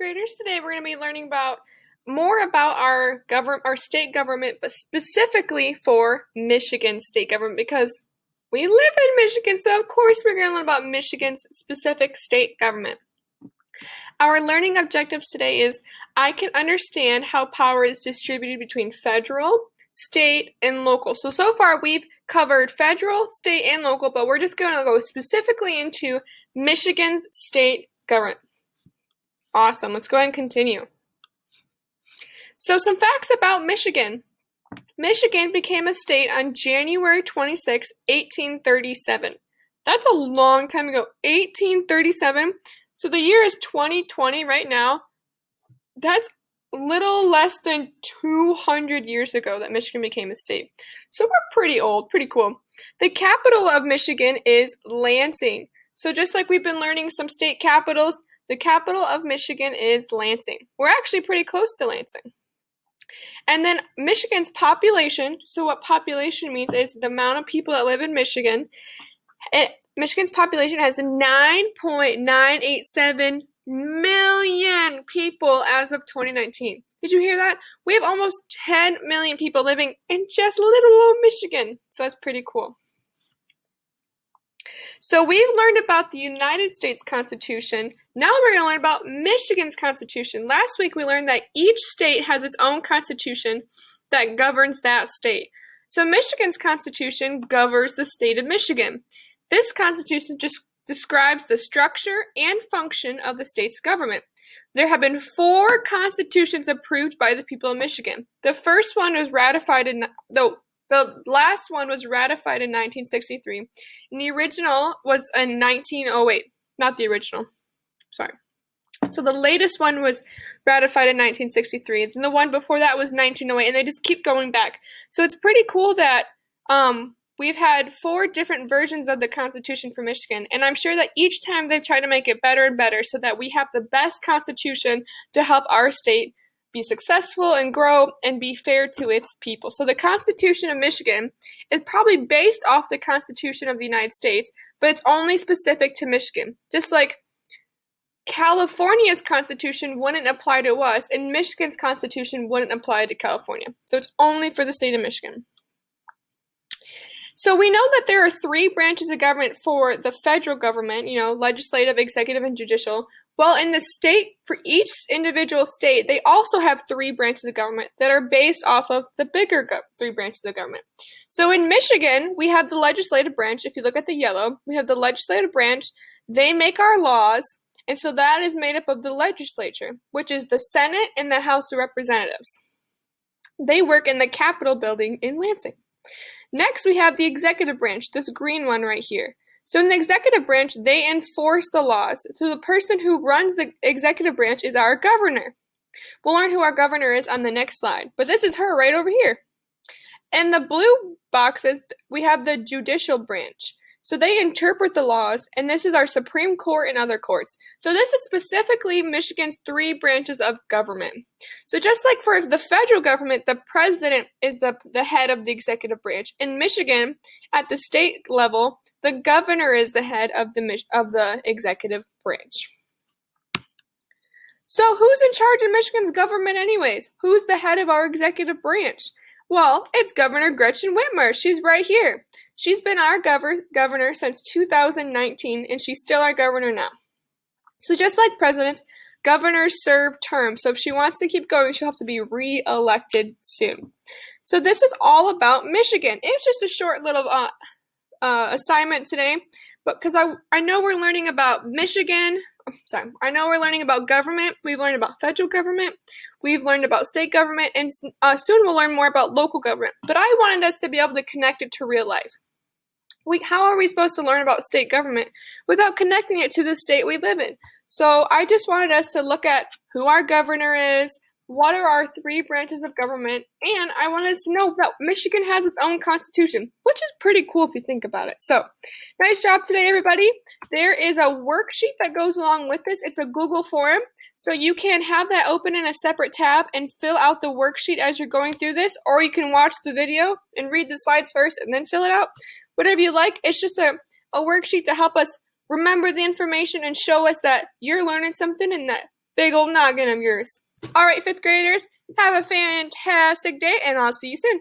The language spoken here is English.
graders. Today we're going to be learning about more about our state government, but specifically for Michigan state government because we live in Michigan, so of course we're going to learn about Michigan's specific state government. Our learning objectives today is I can understand how power is distributed between federal, state, and local. So far we've covered federal, state, and local, but we're just going to go specifically into Michigan's state government. Awesome. Let's go ahead and continue. So some facts about Michigan. Michigan became a state on January 26, 1837. That's a long time ago. 1837. So the year is 2020 right now. That's little less than 200 years ago that Michigan became a state. So we're pretty old, pretty cool. The capital of Michigan is Lansing. So just like we've been learning some state capitals, the capital of Michigan is Lansing. We're actually pretty close to Lansing. And then Michigan's population, so what population means is the amount of people that live in Michigan. Michigan's population has 9.987 million people as of 2019. Did you hear that? We have almost 10 million people living in just little old Michigan. So that's pretty cool. So we've learned about the United States Constitution. Now we're going to learn about Michigan's Constitution. Last week we learned that each state has its own constitution that governs that state. So Michigan's Constitution governs the state of Michigan. This Constitution just describes the structure and function of the state's government. There have been 4 constitutions approved by the people of Michigan. The first one was ratified the last one was ratified in 1963, and the original was in 1908. Not the original. Sorry. So the latest one was ratified in 1963, and the one before that was 1908, and they just keep going back. So it's pretty cool that we've had 4 different versions of the Constitution for Michigan, and I'm sure that each time they've tried to make it better and better so that we have the best Constitution to help our state be successful and grow and be fair to its people. So the Constitution of Michigan is probably based off the Constitution of the United States, but it's only specific to Michigan. Just like California's Constitution wouldn't apply to us, and Michigan's Constitution wouldn't apply to California. So it's only for the state of Michigan. So we know that there are 3 branches of government for the federal government, legislative, executive, and judicial. Well, in the state, for each individual state, they also have 3 branches of government that are based off of the bigger 3 branches of government. So in Michigan, we have the legislative branch. If you look at the yellow, we have the legislative branch. They make our laws, and so that is made up of the legislature, which is the Senate and the House of Representatives. They work in the Capitol building in Lansing. Next, we have the executive branch, this green one right here. So in the executive branch, they enforce the laws. So the person who runs the executive branch is our governor. We'll learn who our governor is on the next slide. But this is her right over here. In the blue boxes, we have the judicial branch. So they interpret the laws, and this is our Supreme Court and other courts. So this is specifically Michigan's 3 branches of government. So just like for the federal government, the president is the head of the executive branch. In Michigan, at the state level, the governor is the head of the executive branch. So who's in charge of Michigan's government anyways? Who's the head of our executive branch? Well, it's Governor Gretchen Whitmer. She's right here. She's been our governor since 2019, and she's still our governor now. So just like presidents, governors serve terms. So if she wants to keep going, she'll have to be re-elected soon. So this is all about Michigan. It's just a short little assignment today, but because I know we're learning about Michigan. I know we're learning about government. We've learned about federal government. We've learned about state government, and soon we'll learn more about local government. But I wanted us to be able to connect it to real life. How are we supposed to learn about state government without connecting it to the state we live in? So I just wanted us to look at who our governor is, what are our 3 branches of government, and I wanted us to know that Michigan has its own constitution, which is pretty cool if you think about it. So, nice job today, everybody. There is a worksheet that goes along with this. It's a Google form, so you can have that open in a separate tab and fill out the worksheet as you're going through this, or you can watch the video and read the slides first and then fill it out. Whatever you like. It's just a worksheet to help us remember the information and show us that you're learning something and that big old noggin of yours. All right, fifth graders, have a fantastic day, and I'll see you soon.